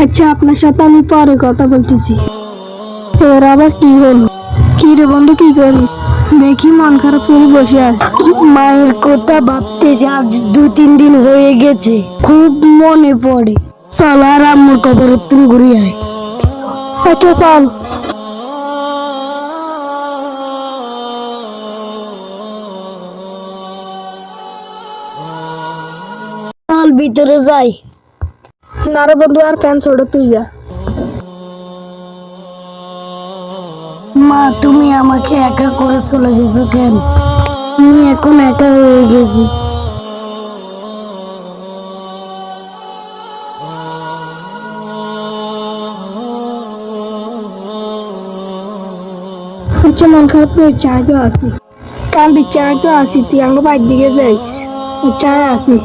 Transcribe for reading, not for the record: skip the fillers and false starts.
আচ্ছা, আপনার সাথে আমি পরে কথা বলতেছি। এর আবার কি হলো? কি রে বন্ধু, কি করি? দেখি মন খারাপ করে বসে আছি। মায়ের কথা ভাবতেছি, আজ 2-3 দিন হয়ে গেছে, খুব মনে পড়ে। চল আর আম্মুর কবর তুমি ঘুরে আয়। আচ্ছা চল। চল ভিতরে যাই। না রে বন্ধু, আর প্যান্ট ছোড়ো, তুই যা। মা, তুমি আমাকে একা করে চলে গেছো কেন? আমি এখন একা হয়ে গেছি। আচ্ছা, মন খারাপ করে চাই তো আসি, কান্দি চাই তো আসি, তুই আমার বাড়ির দিকে যাইস, চাই আসি।